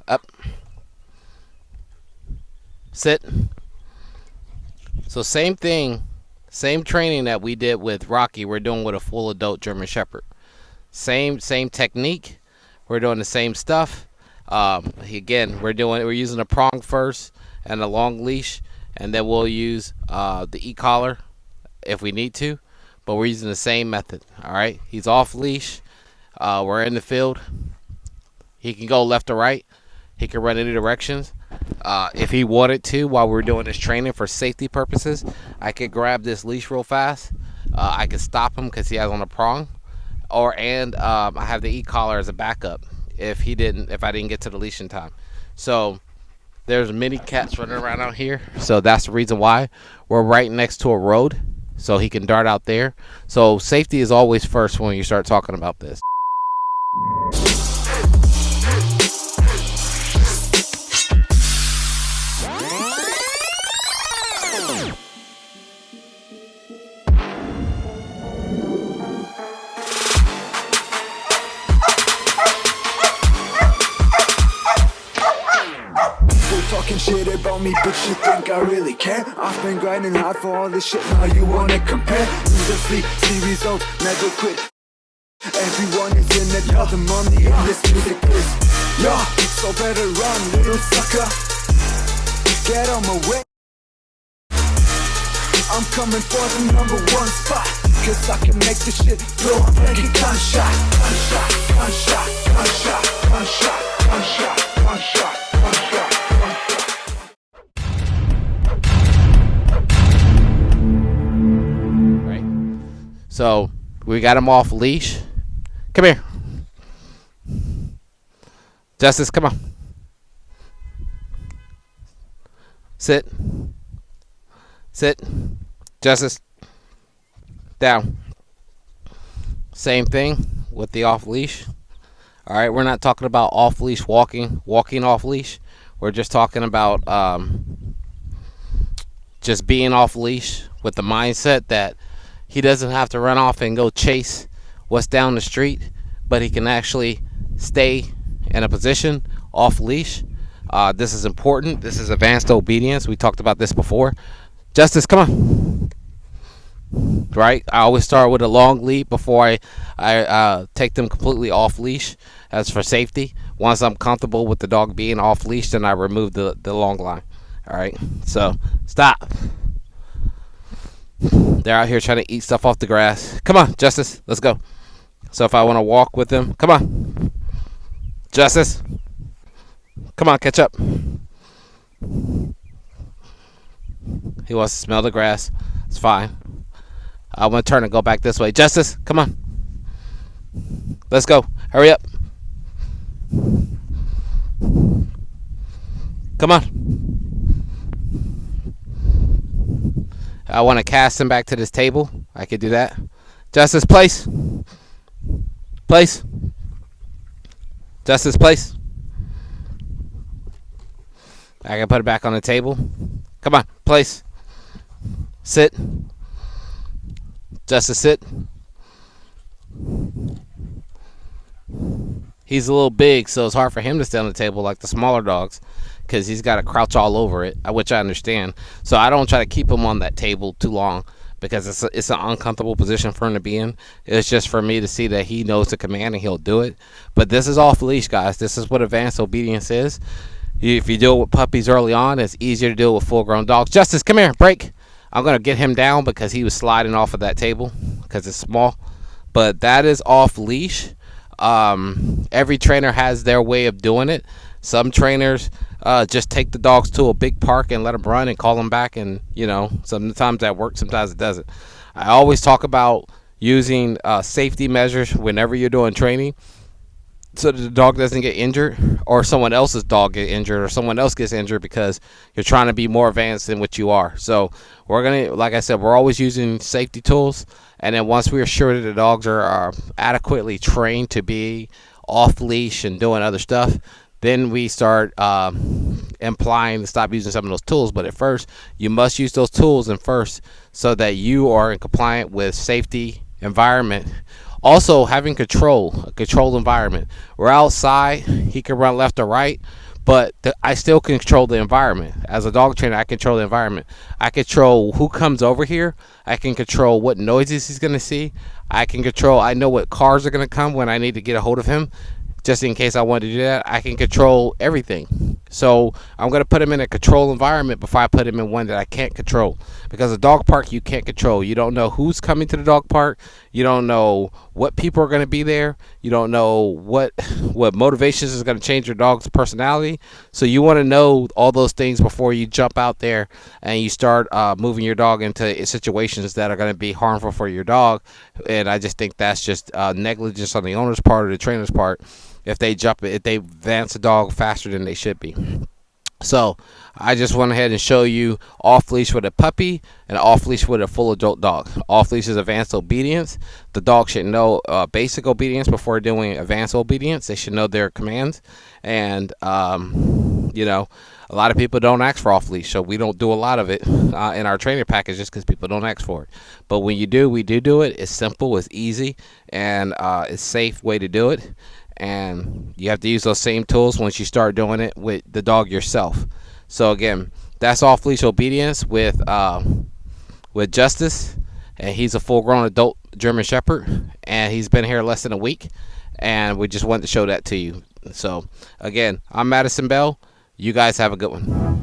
Up. Sit. So same thing, same training that we did with Rocky, we're doing with a full adult German Shepherd. Same technique. We're doing the same stuff. Again, we're using a prong first and a long leash, and then we'll use the e-collar if we need to. But we're using the same method. All right. He's off leash. We're in the field. He can go left or right. He can run any directions. If he wanted to, while we're doing this training for safety purposes, I could grab this leash real fast. I could stop him because he has on a prong, I have the e-collar as a backup if I didn't get to the leash in time. So there's many cats running around out here, so that's the reason why we're right next to a road, so he can dart out there. So safety is always first when you start talking about this. Talking shit about me, but you think I really care? I've been grinding hard for all this shit, now you wanna compare? Lose or sleep, see results, never quit. Everyone is in it, all the money in this music is. Yo, so better run, little sucker. Get on my way. I'm coming for the #1 spot, cause I can make this shit blow. I'm making gunshot, gunshot, gunshot, gunshot, gunshot, gunshot, gunshot, gunshot. So we got him off leash. Come here. Justice, come on. Sit. Sit. Justice. Down. Same thing with the off leash. All right, we're not talking about off leash walking off leash. We're just talking about just being off leash with the mindset that he doesn't have to run off and go chase what's down the street, but he can actually stay in a position off leash. This is important. This is advanced obedience. We talked about this before. Justice, come on. Right? I always start with a long lead before I take them completely off leash as for safety. Once I'm comfortable with the dog being off leash, then I remove the long line. All right? So, stop. They're out here trying to eat stuff off the grass. Come on, Justice. Let's go. So if I want to walk with them, come on. Justice. Come on, catch up. He wants to smell the grass. It's fine. I want to turn and go back this way. Justice, come on. Let's go. Hurry up. Come on. I want to cast him back to this table. I could do that. Justice, place. Place. Justice, place. I can put it back on the table. Come on, place. Sit. Justice, sit. He's a little big, so it's hard for him to stay on the table like the smaller dogs, because he's got to crouch all over it, which I understand. So I don't try to keep him on that table too long, because it's an uncomfortable position for him to be in. It's just for me to see that he knows the command and he'll do it. But this is off leash, guys. This is what advanced obedience is. If you do it with puppies early on, it's easier to do it with full-grown dogs. Justice, come here, break. I'm going to get him down because he was sliding off of that table because it's small. But that is off leash. Every trainer has their way of doing it. Some trainers just take the dogs to a big park and let them run and call them back, and sometimes that works, sometimes it doesn't. I always talk about using safety measures whenever you're doing training, so that the dog doesn't get injured, or someone else's dog get injured, or someone else gets injured because you're trying to be more advanced than what you are. So we're gonna, like I said, we're always using safety tools, and then once we're sure that the dogs are adequately trained to be off leash and doing other stuff, then we start implying to stop using some of those tools. But at first, you must use those tools so that you are in compliant with safety environment. Also, having a controlled environment. We're outside. He can run left or right, but I still control the environment. As a dog trainer, I control the environment. I control who comes over here. I can control what noises he's going to see. I know what cars are going to come when I need to get a hold of him. Just in case I want to do that, I can control everything. So I'm going to put him in a controlled environment before I put him in one that I can't control. Because a dog park you can't control. You don't know who's coming to the dog park. You don't know what people are going to be there. You don't know what motivations is going to change your dog's personality. So you want to know all those things before you jump out there and you start moving your dog into situations that are going to be harmful for your dog. And I just think that's just negligence on the owner's part or the trainer's part if they advance a dog faster than they should be. So I just went ahead and show you off leash with a puppy and off leash with a full adult dog. Off leash is advanced obedience. The dog should know basic obedience before doing advanced obedience. They should know their commands. And a lot of people don't ask for off leash, so we don't do a lot of it in our training package just because people don't ask for it. But when you do, we do it. It's simple, it's easy, and it's a safe way to do it. And you have to use those same tools once you start doing it with the dog yourself. So again, that's off leash obedience with Justyce, and he's a full-grown adult German Shepherd, and he's been here less than a week, and we just wanted to show that to you. So again, I'm Madison Bell. You guys have a good one.